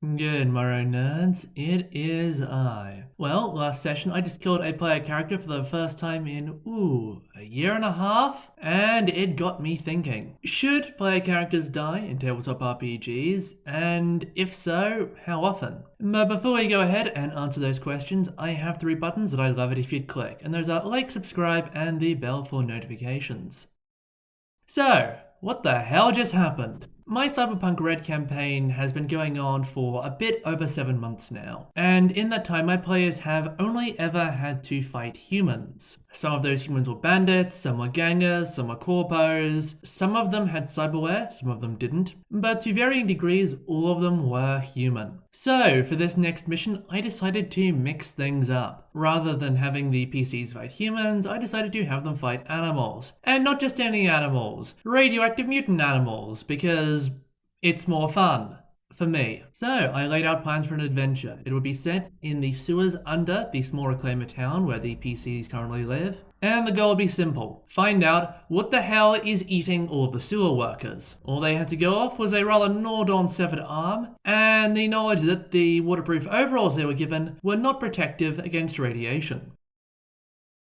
Good morrow, nerds. It is I. Well, last session I just killed a player character for the first time in, a year and a half, and it got me thinking. Should player characters die in tabletop RPGs? And if so, how often? But before we go ahead and answer those questions, I have 3 buttons that I'd love it if you'd click, and those are like, subscribe, and the bell for notifications. So, what the hell just happened? My Cyberpunk Red campaign has been going on for a bit over 7 months now, and in that time my players have only ever had to fight humans. Some of those humans were bandits, some were gangers, some were corpos, some of them had cyberware, some of them didn't, but to varying degrees all of them were human. So for this next mission I decided to mix things up. Rather than having the PCs fight humans, I decided to have them fight animals. And not just any animals, radioactive mutant animals, because it's more fun. For me. So, I laid out plans for an adventure. It would be set in the sewers under the small reclaimer town where the PCs currently live. And the goal would be simple. Find out what the hell is eating all of the sewer workers. All they had to go off was a rather gnawed-on severed arm, and the knowledge that the waterproof overalls they were given were not protective against radiation.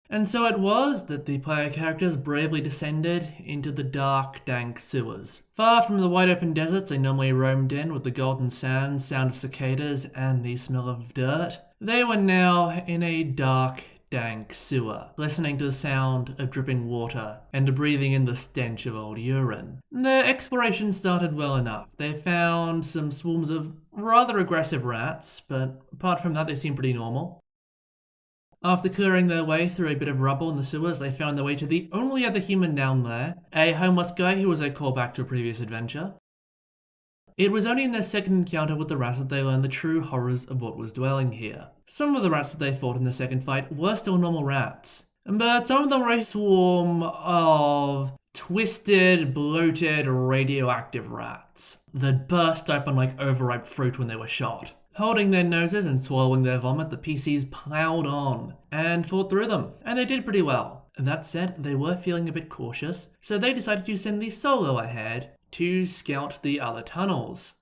And so it was that the player characters bravely descended into the dark, dank sewers. Far from the wide open deserts they normally roamed in with the golden sands, sound of cicadas, and the smell of dirt, they were now in a dark, dank sewer, listening to the sound of dripping water and breathing in the stench of old urine. Their exploration started well enough. They found some swarms of rather aggressive rats, but apart from that they seemed pretty normal. After clearing their way through a bit of rubble in the sewers, they found their way to the only other human down there, a homeless guy who was a callback to a previous adventure. It was only in their second encounter with the rats that they learned the true horrors of what was dwelling here. Some of the rats that they fought in the second fight were still normal rats, but some of them were a swarm of twisted, bloated, radioactive rats that burst open like overripe fruit when they were shot. Holding their noses and swallowing their vomit, the PCs plowed on and fought through them, and they did pretty well. That said, they were feeling a bit cautious, so they decided to send the solo ahead to scout the other tunnels.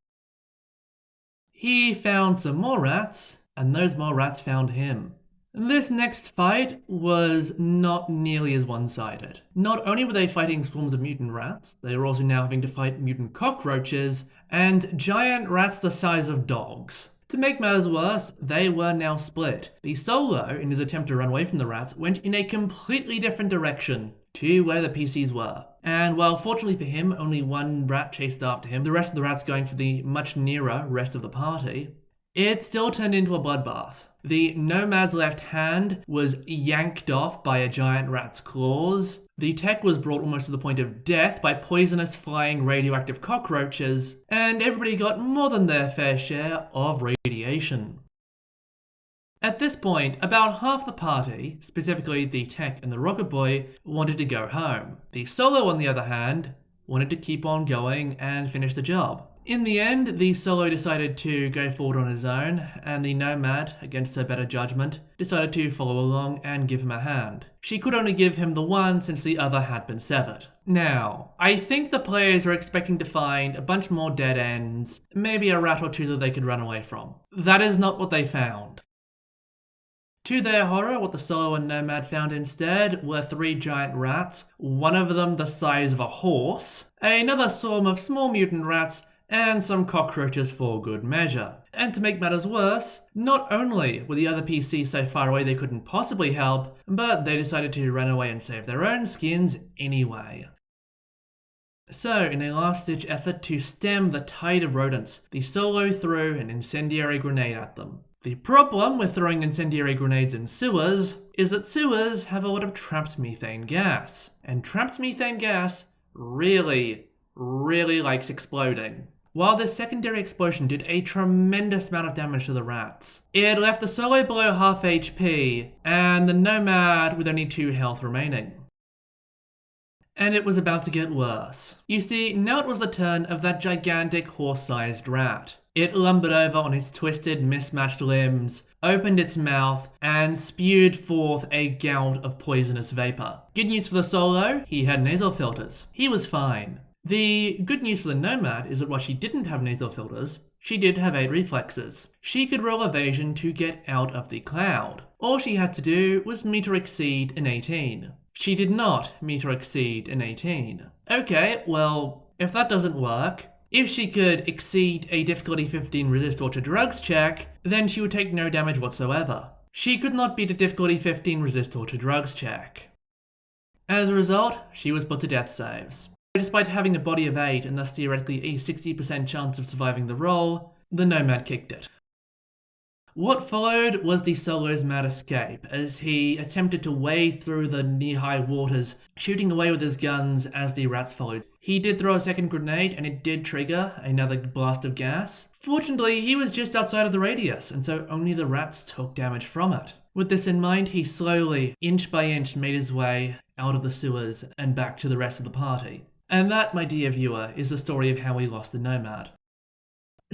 He found some more rats, and those more rats found him. This next fight was not nearly as one-sided. Not only were they fighting swarms of mutant rats, they were also now having to fight mutant cockroaches and giant rats the size of dogs. To make matters worse, they were now split. The solo, in his attempt to run away from the rats, went in a completely different direction to where the PCs were. And while fortunately for him, only one rat chased after him, the rest of the rats going for the much nearer rest of the party, it still turned into a bloodbath. The Nomad's left hand was yanked off by a giant rat's claws. The tech was brought almost to the point of death by poisonous flying radioactive cockroaches, and everybody got more than their fair share of radiation. At this point, about half the party, specifically the tech and the rocket boy, wanted to go home. The solo, on the other hand, wanted to keep on going and finish the job. In the end, the solo decided to go forward on his own, and the Nomad, against her better judgment, decided to follow along and give him a hand. She could only give him the one since the other had been severed. Now, I think the players were expecting to find a bunch more dead ends, maybe a rat or two that they could run away from. That is not what they found. To their horror, what the solo and Nomad found instead were 3 giant rats, one of them the size of a horse, another swarm of small mutant rats, and some cockroaches for good measure. And to make matters worse, not only were the other PCs so far away they couldn't possibly help, but they decided to run away and save their own skins anyway. So, in a last-ditch effort to stem the tide of rodents, the solo threw an incendiary grenade at them. The problem with throwing incendiary grenades in sewers is that sewers have a lot of trapped methane gas, and trapped methane gas really likes exploding. While this secondary explosion did a tremendous amount of damage to the rats, it left the solo below half HP, and the Nomad with only 2 health remaining. And it was about to get worse. You see, now it was the turn of that gigantic horse-sized rat. It lumbered over on its twisted, mismatched limbs, opened its mouth, and spewed forth a gout of poisonous vapor. Good news for the solo, he had nasal filters. He was fine. The good news for the Nomad is that while she didn't have nasal filters, she did have 8 reflexes. She could roll evasion to get out of the cloud. All she had to do was meet or exceed an 18. She did not meet or exceed an 18. Okay, well, if that doesn't work, if she could exceed a difficulty 15 resist or to drugs check, then she would take no damage whatsoever. She could not beat a difficulty 15 resist or to drugs check. As a result, she was put to death saves. Despite having a body of 8 and thus theoretically a 60% chance of surviving the roll, the Nomad kicked it. What followed was the solo's mad escape, as he attempted to wade through the knee-high waters, shooting away with his guns as the rats followed. He did throw a second grenade, and it did trigger another blast of gas. Fortunately, he was just outside of the radius, and so only the rats took damage from it. With this in mind, he slowly, inch by inch, made his way out of the sewers and back to the rest of the party. And that, my dear viewer, is the story of how we lost the Nomad.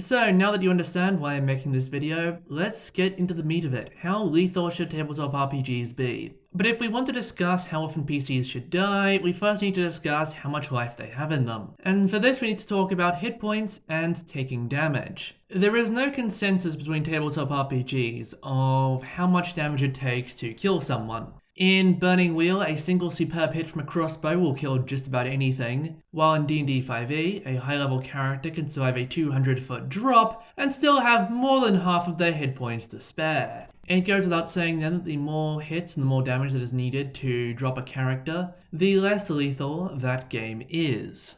So, now that you understand why I'm making this video, let's get into the meat of it. How lethal should tabletop RPGs be? But if we want to discuss how often PCs should die, we first need to discuss how much life they have in them. And for this we need to talk about hit points and taking damage. There is no consensus between tabletop RPGs of how much damage it takes to kill someone. In Burning Wheel, a single superb hit from a crossbow will kill just about anything, while in D&D 5e, a high-level character can survive a 200-foot drop and still have more than half of their hit points to spare. It goes without saying then that the more hits and the more damage that is needed to drop a character, the less lethal that game is.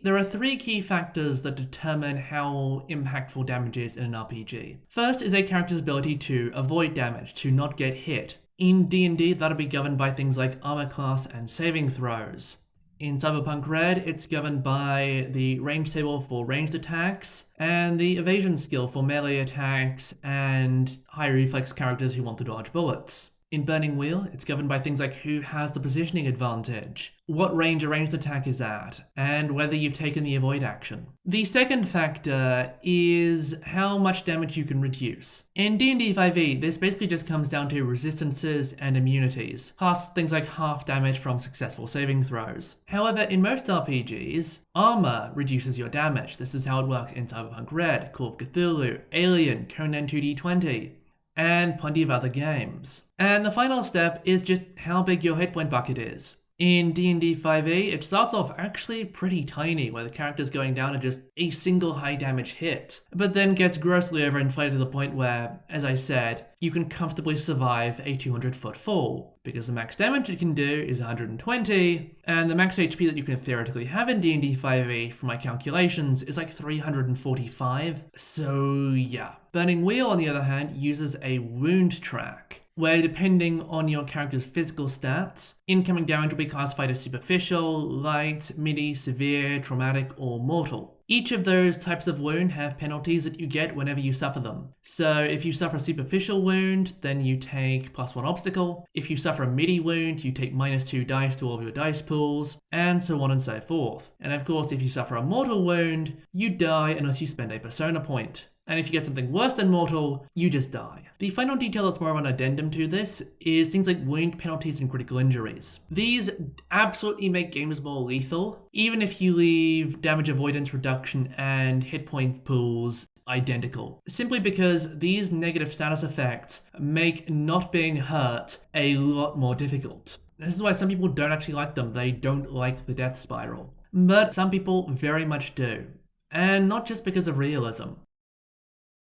There are 3 key factors that determine how impactful damage is in an RPG. First is a character's ability to avoid damage, to not get hit. In D&D, that'll be governed by things like armor class and saving throws. In Cyberpunk Red, it's governed by the range table for ranged attacks and the evasion skill for melee attacks and high reflex characters who want to dodge bullets. In Burning Wheel, it's governed by things like who has the positioning advantage, what range a ranged attack is at, and whether you've taken the avoid action. The second factor is how much damage you can reduce. In D&D 5e, this basically just comes down to resistances and immunities, plus things like half damage from successful saving throws. However, in most RPGs, armor reduces your damage. This is how it works in Cyberpunk Red, Call of Cthulhu, Alien, Conan 2D20, and plenty of other games. And the final step is just how big your hit point bucket is. In D&D 5e, it starts off actually pretty tiny, where the character's going down at just a single high damage hit, but then gets grossly overinflated to the point where, as I said, you can comfortably survive a 200-foot fall, because the max damage it can do is 120, and the max HP that you can theoretically have in D&D 5e, from my calculations, is like 345. So yeah. Burning Wheel, on the other hand, uses a wound track, where depending on your character's physical stats, incoming damage will be classified as superficial, light, midi, severe, traumatic, or mortal. Each of those types of wound have penalties that you get whenever you suffer them. So if you suffer a superficial wound, then you take +1 obstacle. If you suffer a midi wound, you take -2 dice to all of your dice pools, and so on and so forth. And of course, if you suffer a mortal wound, you die unless you spend a persona point. And if you get something worse than mortal, you just die. The final detail that's more of an addendum to this is things like wound penalties and critical injuries. These absolutely make games more lethal, even if you leave damage avoidance reduction and hit point pools identical, simply because these negative status effects make not being hurt a lot more difficult. This is why some people don't actually like them. They don't like the death spiral. But some people very much do. And not just because of realism.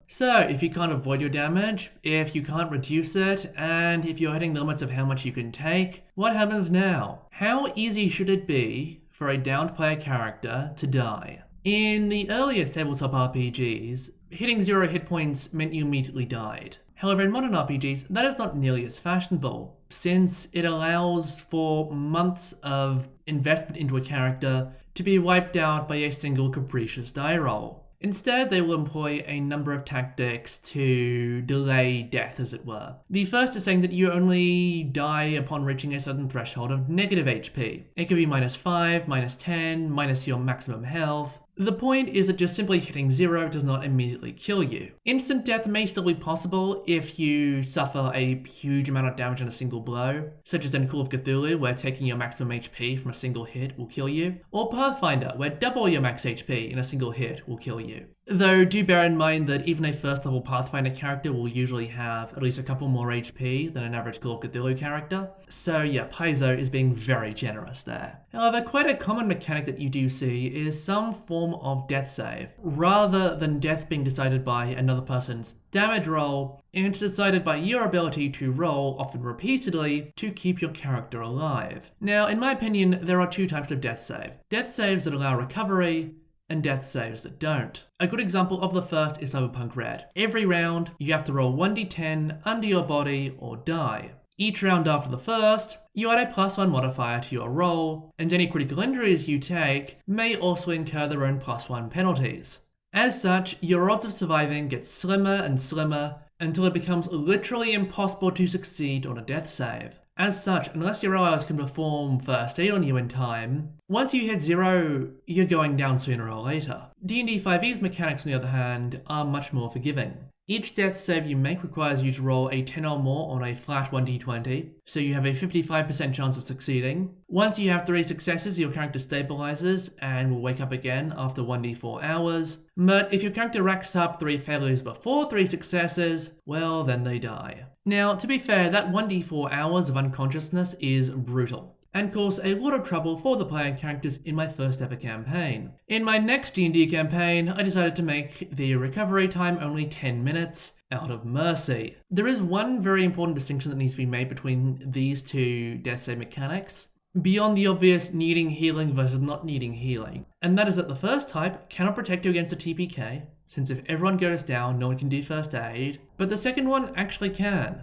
So, if you can't avoid your damage, if you can't reduce it, and if you're hitting the limits of how much you can take, what happens now? How easy should it be for a downed player character to die? In the earliest tabletop RPGs, hitting 0 hit points meant you immediately died. However, in modern RPGs, that is not nearly as fashionable, since it allows for months of investment into a character to be wiped out by a single capricious die roll. Instead, they will employ a number of tactics to delay death, as it were. The first is saying that you only die upon reaching a certain threshold of negative HP. It could be -5, -10, minus your maximum health. The point is that just simply hitting 0 does not immediately kill you. Instant death may still be possible if you suffer a huge amount of damage in a single blow, such as in Call of Cthulhu, where taking your maximum HP from a single hit will kill you, or Pathfinder, where double your max HP in a single hit will kill you. Though do bear in mind that even a first level Pathfinder character will usually have at least a couple more HP than an average Call of Cthulhu character. So yeah, Paizo is being very generous there. However, quite a common mechanic that you do see is some form of death save. Rather than death being decided by another person's damage roll, it's decided by your ability to roll, often repeatedly, to keep your character alive. Now, in my opinion, there are two types of death save. Death saves that allow recovery, and death saves that don't. A good example of the first is Cyberpunk Red. Every round, you have to roll 1d10 under your body or die. Each round after the first, you add a +1 modifier to your roll, and any critical injuries you take may also incur their own +1 penalties. As such, your odds of surviving get slimmer and slimmer until it becomes literally impossible to succeed on a death save. As such, unless your allies can perform first aid on you in time, once you hit 0, you're going down sooner or later. D&D 5e's mechanics, on the other hand, are much more forgiving. Each death save you make requires you to roll a 10 or more on a flat 1d20, so you have a 55% chance of succeeding. Once you have 3 successes, your character stabilizes and will wake up again after 1d4 hours. But if your character racks up 3 failures before 3 successes, well, then they die. Now, to be fair, that 1d4 hours of unconsciousness is brutal, and caused a lot of trouble for the player characters in my first ever campaign. In my next D&D campaign, I decided to make the recovery time only 10 minutes, out of mercy. There is one very important distinction that needs to be made between these two death save mechanics, beyond the obvious needing healing versus not needing healing, and that is that the first type cannot protect you against a TPK, since if everyone goes down, no one can do first aid, but the second one actually can.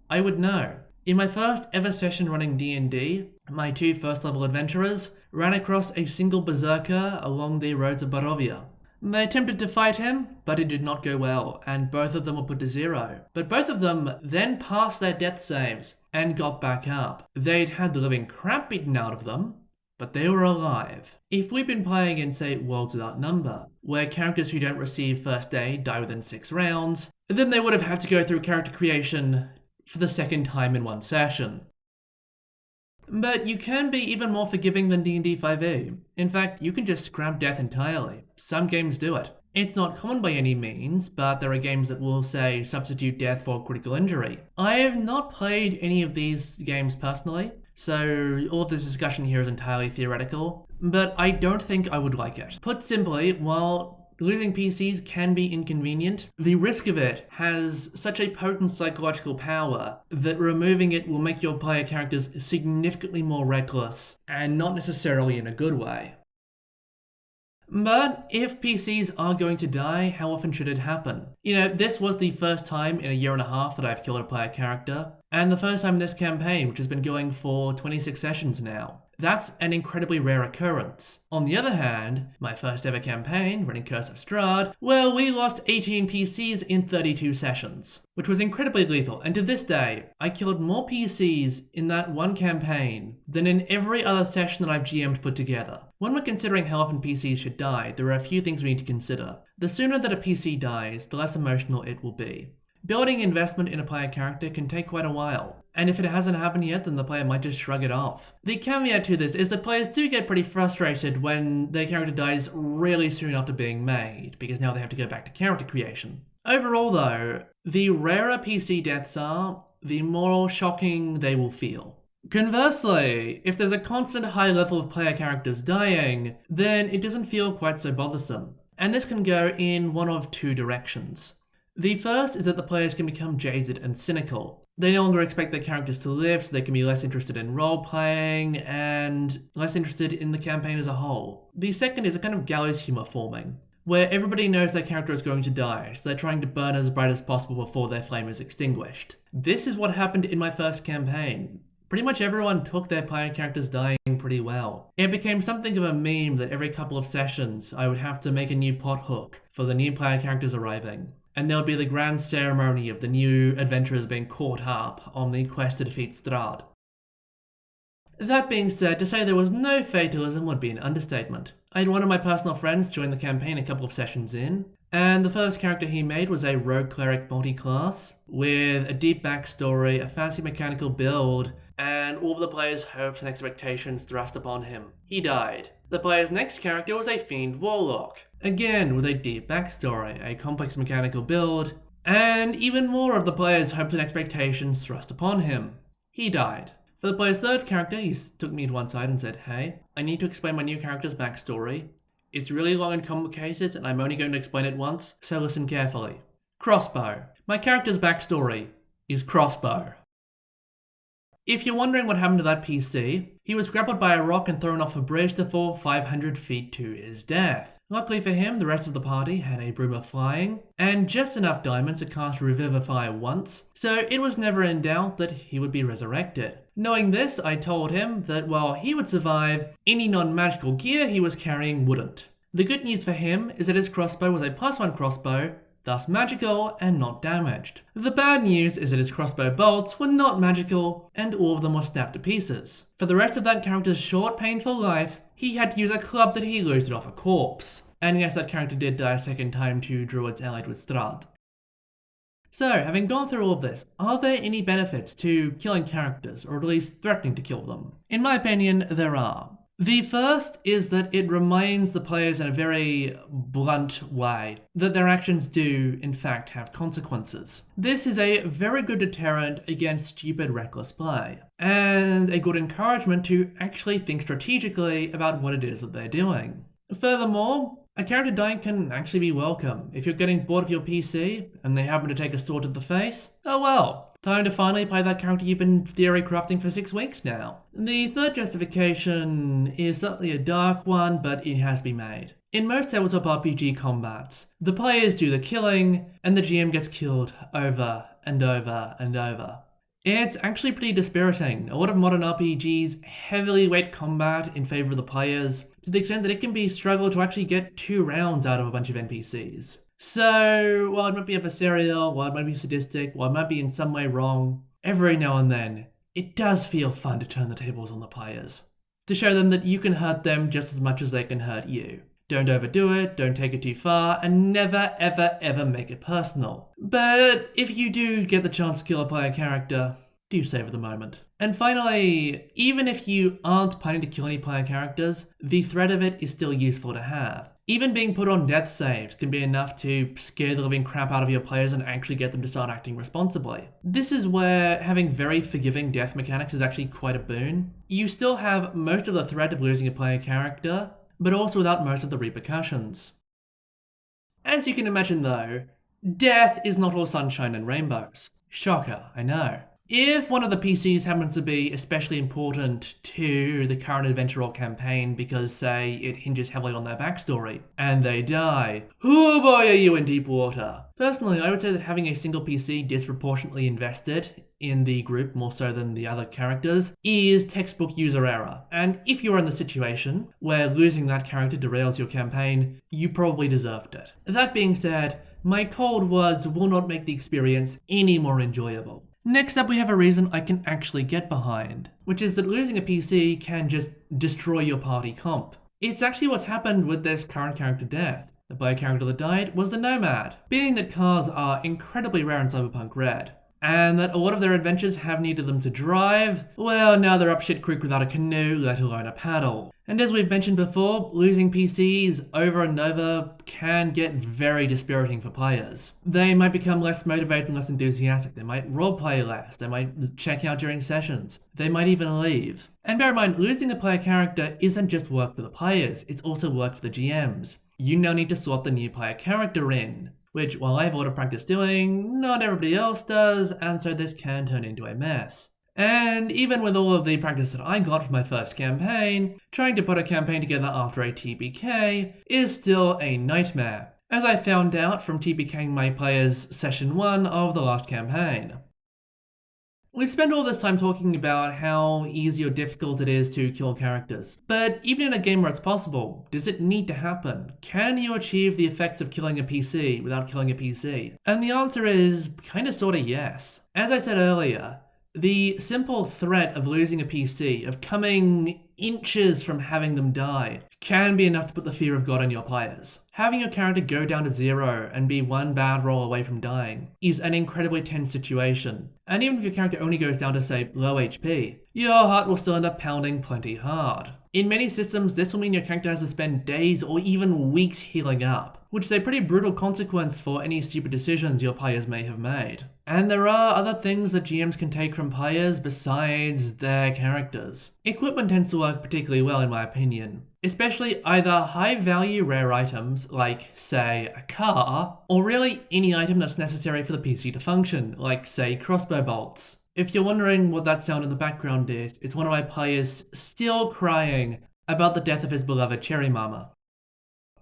I would know. In my first ever session running D&D, my 2 first level adventurers ran across a single berserker along the roads of Barovia. They attempted to fight him, but it did not go well, and both of them were put to 0. But both of them then passed their death saves and got back up. They'd had the living crap beaten out of them, but they were alive. If we'd been playing in, say, Worlds Without Number, where characters who don't receive first aid die within 6 rounds, then they would have had to go through character creation for the second time in one session. But you can be even more forgiving than D&D 5e. In fact, you can just scrap death entirely. Some games do it. It's not common by any means, but there are games that will, say, substitute death for critical injury. I have not played any of these games personally, so all of this discussion here is entirely theoretical, but I don't think I would like it. Put simply, while losing PCs can be inconvenient, the risk of it has such a potent psychological power that removing it will make your player characters significantly more reckless, and not necessarily in a good way. But if PCs are going to die, how often should it happen? You know, this was the first time in a year and a half that I've killed a player character, and the first time in this campaign, which has been going for 26 sessions now. That's an incredibly rare occurrence. On the other hand, my first ever campaign, running Curse of Strahd, well, we lost 18 PCs in 32 sessions, which was incredibly lethal, and to this day, I killed more PCs in that one campaign than in every other session that I've GM'd put together. When we're considering how often PCs should die, there are a few things we need to consider. The sooner that a PC dies, the less emotional it will be. Building investment in a player character can take quite a while, and if it hasn't happened yet, then the player might just shrug it off. The caveat to this is that players do get pretty frustrated when their character dies really soon after being made, because now they have to go back to character creation. Overall though, the rarer PC deaths are, the more shocking they will feel. Conversely, if there's a constant high level of player characters dying, then it doesn't feel quite so bothersome. And this can go in one of 2 directions. The first is that the players can become jaded and cynical. They no longer expect their characters to live, so they can be less interested in role-playing, and less interested in the campaign as a whole. The second is a kind of gallows humor forming, where everybody knows their character is going to die, so they're trying to burn as bright as possible before their flame is extinguished. This is what happened in my first campaign. Pretty much everyone took their player characters dying pretty well. It became something of a meme that every couple of sessions I would have to make a new plot hook for the new player characters arriving. And there'll be the grand ceremony of the new adventurers being caught up on the quest to defeat Strahd. That being said, to say there was no fatalism would be an understatement. I had one of my personal friends join the campaign a couple of sessions in, and the first character he made was a rogue cleric multi-class, with a deep backstory, a fancy mechanical build, and all of the player's hopes and expectations thrust upon him. He died. The player's next character was a fiend warlock, again with a deep backstory, a complex mechanical build, and even more of the player's hopes and expectations thrust upon him. He died. For the player's third character, he took me to one side and said, "Hey, I need to explain my new character's backstory. It's really long and complicated, and I'm only going to explain it once, so listen carefully. Crossbow. My character's backstory is Crossbow. If you're wondering what happened to that PC, he was grappled by a rock and thrown off a bridge to fall 500 feet to his death. Luckily for him, the rest of the party had a broom of flying, and just enough diamonds to cast Revivify once, so it was never in doubt that he would be resurrected. Knowing this, I told him that while he would survive, any non-magical gear he was carrying wouldn't. The good news for him is that his crossbow was a +1 crossbow, thus magical and not damaged. The bad news is that his crossbow bolts were not magical, and all of them were snapped to pieces. For the rest of that character's short, painful life, he had to use a club that he looted off a corpse. And yes, that character did die a second time to druids allied with Strahd. So, having gone through all of this, are there any benefits to killing characters, or at least threatening to kill them? In my opinion, there are. The first is that it reminds the players in a very blunt way that their actions do, in fact, have consequences. This is a very good deterrent against stupid, reckless play, and a good encouragement to actually think strategically about what it is that they're doing. Furthermore, a character dying can actually be welcome. If you're getting bored of your PC and they happen to take a sword to the face, oh well. Time to finally play that character you've been theory crafting for 6 weeks now. The third justification is certainly a dark one, but it has to be made. In most tabletop RPG combats, the players do the killing, and the GM gets killed over and over and over. It's actually pretty dispiriting. A lot of modern RPGs heavily weight combat in favor of the players, to the extent that it can be a struggle to actually get 2 rounds out of a bunch of NPCs. So, while it might be adversarial, while it might be sadistic, while it might be in some way wrong, every now and then, it does feel fun to turn the tables on the players. To show them that you can hurt them just as much as they can hurt you. Don't overdo it, don't take it too far, and never ever ever make it personal. But if you do get the chance to kill a player character, do savor the moment. And finally, even if you aren't planning to kill any player characters, the threat of it is still useful to have. Even being put on death saves can be enough to scare the living crap out of your players and actually get them to start acting responsibly. This is where having very forgiving death mechanics is actually quite a boon. You still have most of the threat of losing a player character, but also without most of the repercussions. As you can imagine though, death is not all sunshine and rainbows. Shocker, I know. If one of the PCs happens to be especially important to the current adventure or campaign because, say, it hinges heavily on their backstory, and they die, oh boy are you in deep water. Personally, I would say that having a single PC disproportionately invested in the group more so than the other characters is textbook user error. And if you're in the situation where losing that character derails your campaign, you probably deserved it. That being said, my cold words will not make the experience any more enjoyable. Next up, we have a reason I can actually get behind, which is that losing a PC can just destroy your party comp. It's actually what's happened with this current character death. The player character that died was the Nomad, being that cars are incredibly rare in Cyberpunk Red, and that a lot of their adventures have needed them to drive, well, now they're up shit creek without a canoe, let alone a paddle. And as we've mentioned before, losing PCs over and over can get very dispiriting for players. They might become less motivated and less enthusiastic, they might roleplay less, they might check out during sessions, they might even leave. And bear in mind, losing a player character isn't just work for the players, it's also work for the GMs. You now need to slot the new player character in, which, while I have a lot of practice doing, not everybody else does, and so this can turn into a mess. And even with all of the practice that I got for my first campaign, trying to put a campaign together after a TPK is still a nightmare, as I found out from TPKing my players session 1 of the last campaign. We've spent all this time talking about how easy or difficult it is to kill characters, but even in a game where it's possible, does it need to happen? Can you achieve the effects of killing a PC without killing a PC? And the answer is kinda sorta yes. As I said earlier, the simple threat of losing a PC, of coming inches from having them die can be enough to put the fear of God on your players. Having your character go down to 0 and be one bad roll away from dying is an incredibly tense situation. And even if your character only goes down to, say, low HP, your heart will still end up pounding plenty hard. In many systems, this will mean your character has to spend days or even weeks healing up, which is a pretty brutal consequence for any stupid decisions your players may have made. And there are other things that GMs can take from players besides their characters. Equipment tends to work particularly well in my opinion, especially either high value rare items like, say, a car, or really any item that's necessary for the PC to function, like, say, crossbow bolts. If you're wondering what that sound in the background is, it's one of my players still crying about the death of his beloved Cherry Mama.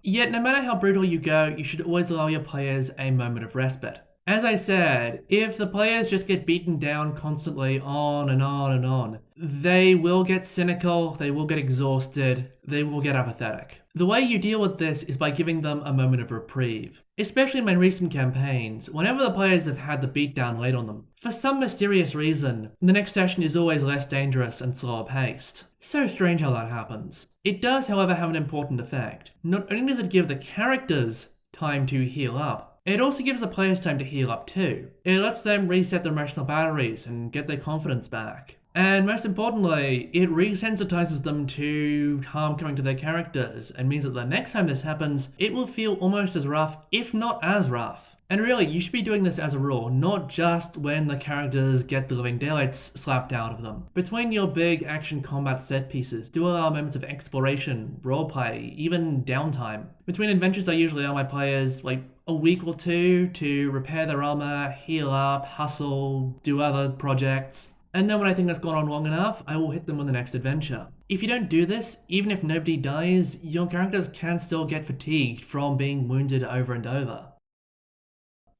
Yet no matter how brutal you go, you should always allow your players a moment of respite. As I said, if the players just get beaten down constantly on and on and on, they will get cynical, they will get exhausted, they will get apathetic. The way you deal with this is by giving them a moment of reprieve. Especially in my recent campaigns, whenever the players have had the beatdown laid on them, for some mysterious reason, the next session is always less dangerous and slower paced. So strange how that happens. It does, however, have an important effect. Not only does it give the characters time to heal up, it also gives the players time to heal up too. It lets them reset their emotional batteries and get their confidence back. And most importantly, it resensitizes them to harm coming to their characters and means that the next time this happens, it will feel almost as rough, if not as rough. And really, you should be doing this as a rule, not just when the characters get the living daylights slapped out of them. Between your big action combat set pieces, do allow moments of exploration, roleplay, even downtime. Between adventures, I usually allow my players like a week or two to repair their armor, heal up, hustle, do other projects. And then when I think that's gone on long enough, I will hit them on the next adventure. If you don't do this, even if nobody dies, your characters can still get fatigued from being wounded over and over.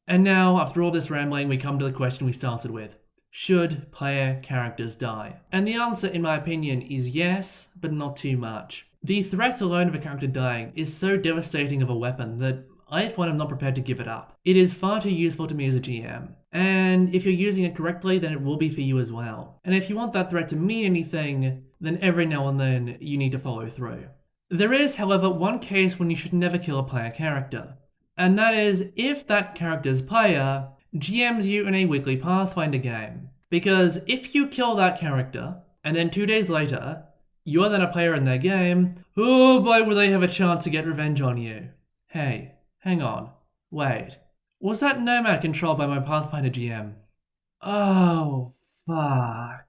And now, after all this rambling, we come to the question we started with. Should player characters die? And the answer, in my opinion, is yes, but not too much. The threat alone of a character dying is so devastating of a weapon that I, for one, am not prepared to give it up. It is far too useful to me as a GM. And if you're using it correctly, then it will be for you as well. And if you want that threat to mean anything, then every now and then you need to follow through. There is, however, one case when you should never kill a player character. And that is if that character's player GMs you in a weekly Pathfinder game. Because if you kill that character, and then 2 days later, you are then a player in their game, oh boy will they have a chance to get revenge on you. Hey, hang on, wait. Was that Nomad controlled by my Pathfinder GM? Oh, fuck.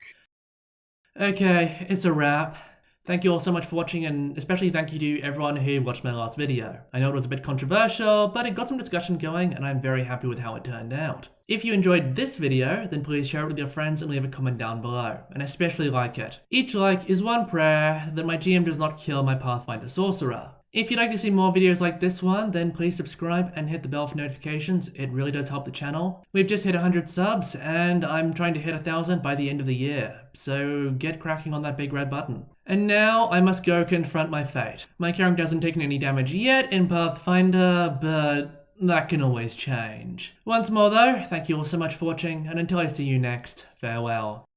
Okay, it's a wrap. Thank you all so much for watching, and especially thank you to everyone who watched my last video. I know it was a bit controversial, but it got some discussion going, and I'm very happy with how it turned out. If you enjoyed this video, then please share it with your friends and leave a comment down below, and especially like it. Each like is one prayer that my GM does not kill my Pathfinder sorcerer. If you'd like to see more videos like this one, then please subscribe and hit the bell for notifications. It really does help the channel. We've just hit 100 subs, and I'm trying to hit 1,000 by the end of the year. So get cracking on that big red button. And now I must go confront my fate. My character hasn't taken any damage yet in Pathfinder, but that can always change. Once more though, thank you all so much for watching, and until I see you next, farewell.